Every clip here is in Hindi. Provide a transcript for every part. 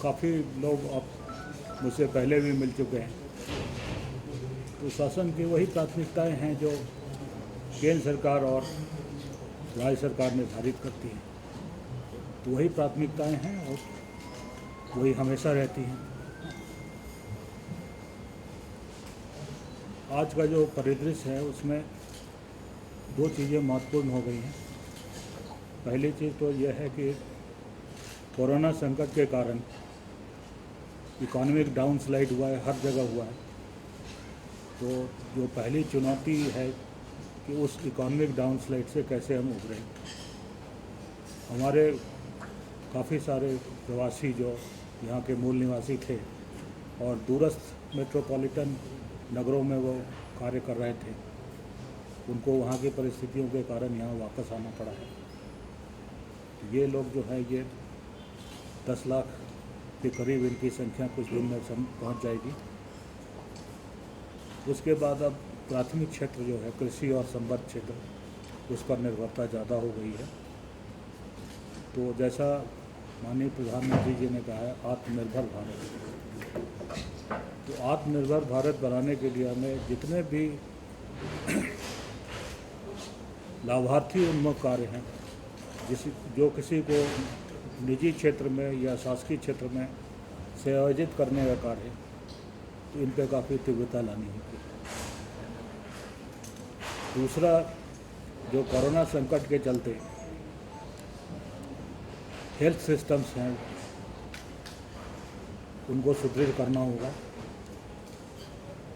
काफ़ी लोग अब मुझसे पहले भी मिल चुके हैं। तो शासन की वही प्राथमिकताएं हैं जो केंद्र सरकार और राज्य सरकार निर्धारित करती हैं। तो वही प्राथमिकताएं हैं और वही हमेशा रहती हैं। आज का जो परिदृश्य है उसमें दो चीज़ें महत्वपूर्ण हो गई हैं। पहली चीज़ तो यह है कि कोरोना संकट के कारण इकोनॉमिक डाउन स्लाइड हुआ है, हर जगह हुआ है। तो जो पहली चुनौती है कि उस इकोनॉमिक डाउन स्लाइड से कैसे हम उभरें। हमारे काफ़ी सारे प्रवासी जो यहाँ के मूल निवासी थे और दूरस्थ मेट्रोपॉलिटन नगरों में वो कार्य कर रहे थे, उनको वहाँ की परिस्थितियों के कारण यहाँ वापस आना पड़ा है। ये लोग जो है ये 10 लाख के करीब इनकी संख्या कुछ दिन में पहुँच जाएगी। उसके बाद अब प्राथमिक क्षेत्र जो है कृषि और संबद्ध क्षेत्र, उस पर निर्भरता ज़्यादा हो गई है। तो जैसा माननीय प्रधानमंत्री जी ने कहा है आत्मनिर्भर भारत, तो आत्मनिर्भर भारत बनाने के लिए हमें जितने भी लाभार्थी उन्मुख कार्य हैं, जो किसी को निजी क्षेत्र में या शासकीय क्षेत्र में से आयोजित करने का कार्य है, तो इन पर काफ़ी तीव्रता लानी होगी। दूसरा, जो कोरोना संकट के चलते हेल्थ सिस्टम्स हैं उनको सुदृढ़ करना होगा,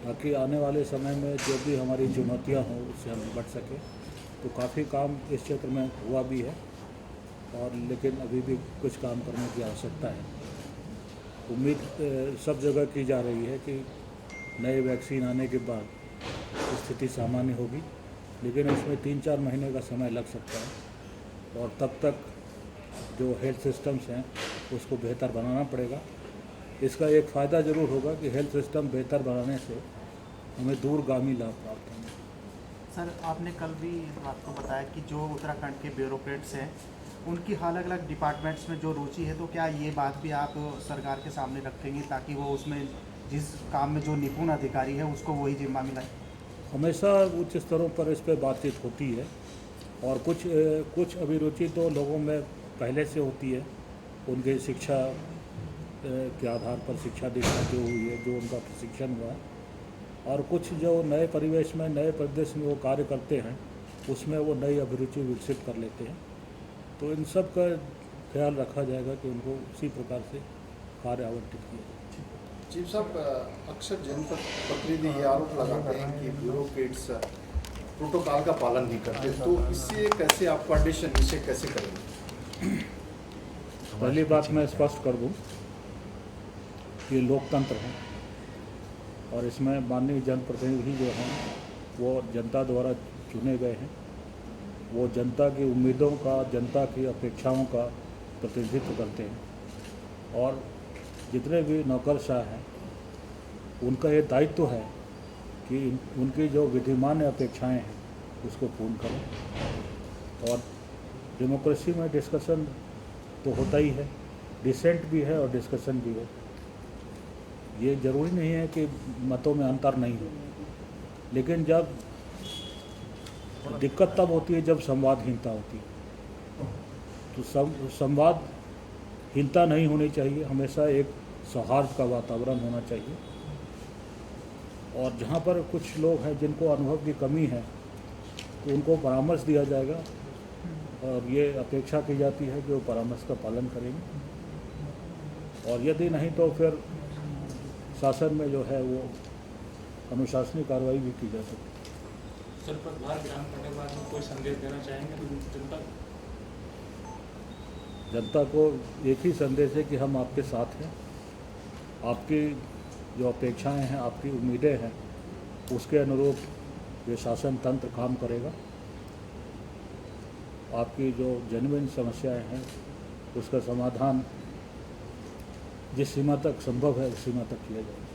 ताकि आने वाले समय में जो भी हमारी चुनौतियां हों उससे हम निपट सकें। तो काफ़ी काम इस क्षेत्र में हुआ भी है और लेकिन अभी भी कुछ काम करने की आवश्यकता है। उम्मीद सब जगह की जा रही है कि नए वैक्सीन आने के बाद स्थिति सामान्य होगी, लेकिन इसमें 3-4 महीने का समय लग सकता है और तब तक जो हेल्थ सिस्टम्स हैं उसको बेहतर बनाना पड़ेगा। इसका एक फ़ायदा ज़रूर होगा कि हेल्थ सिस्टम बेहतर बनाने से हमें दूरगामी लाभ प्राप्त होंगे। सर, आपने कल भी इस बात को बताया कि जो उत्तराखंड के ब्यूरोक्रेट्स हैं उनकी अलग अलग डिपार्टमेंट्स में जो रुचि है, तो क्या ये बात भी आप सरकार के सामने रखेंगे ताकि वो उसमें जिस काम में जो निपुण अधिकारी है उसको वही जिम्मा मिलाए? हमेशा उच्च स्तरों पर इस पर बातचीत होती है और कुछ अभिरुचि तो लोगों में पहले से होती है, उनके शिक्षा के आधार पर शिक्षा दीक्षा जो हुई है, जो उनका प्रशिक्षण हुआ है, और कुछ जो नए परिवेश में नए परिदृश्य में वो कार्य करते हैं उसमें वो नई अभिरुचि विकसित कर लेते हैं। तो इन सब का ख्याल रखा जाएगा कि उनको उसी प्रकार से कार्य आवंटित किया जाए। चीफ साहब, अक्सर जनपद प्रतिनिधि ये आरोप लगाते हैं कि ब्यूरोक्रेट्स प्रोटोकॉल का पालन नहीं करते, तो इससे कैसे आप कंडीशन इसे कैसे करेंगे? पहली बात मैं स्पष्ट कर दूं कि लोकतंत्र है और इसमें माननीय जनप्रतिनिधि जो हैं वो जनता द्वारा चुने गए हैं। वो जनता की उम्मीदों का, जनता की अपेक्षाओं का प्रतिनिधित्व करते हैं और जितने भी नौकरशाह हैं उनका ये दायित्व है कि उनकी जो विधिमान्य अपेक्षाएं हैं उसको पूर्ण करें। और डेमोक्रेसी में डिस्कशन तो होता ही है, डिसेंट भी है और डिस्कशन भी हो। ये ज़रूरी नहीं है कि मतों में अंतर नहीं हो, लेकिन जब दिक्कत तब होती है जब संवादहीनता होती है। तो संवादहीनता नहीं होनी चाहिए, हमेशा एक सौहार्द का वातावरण होना चाहिए। और जहाँ पर कुछ लोग हैं जिनको अनुभव की कमी है तो उनको परामर्श दिया जाएगा और ये अपेक्षा की जाती है कि वो परामर्श का पालन करेंगे। और यदि नहीं तो फिर शासन में जो है वो अनुशासनिक कार्रवाई भी की जा सकती है। सर, पदभार ग्रहण करने के बाद कोई संदेश देना चाहेंगे जनता को? जनता को एक ही संदेश है कि हम आपके साथ हैं। आपकी जो अपेक्षाएं हैं, आपकी उम्मीदें हैं, उसके अनुरूप ये शासन तंत्र काम करेगा। आपकी जो जेन्युइन समस्याएं हैं उसका समाधान जिस सीमा तक संभव है उस सीमा तक किया जाएगा।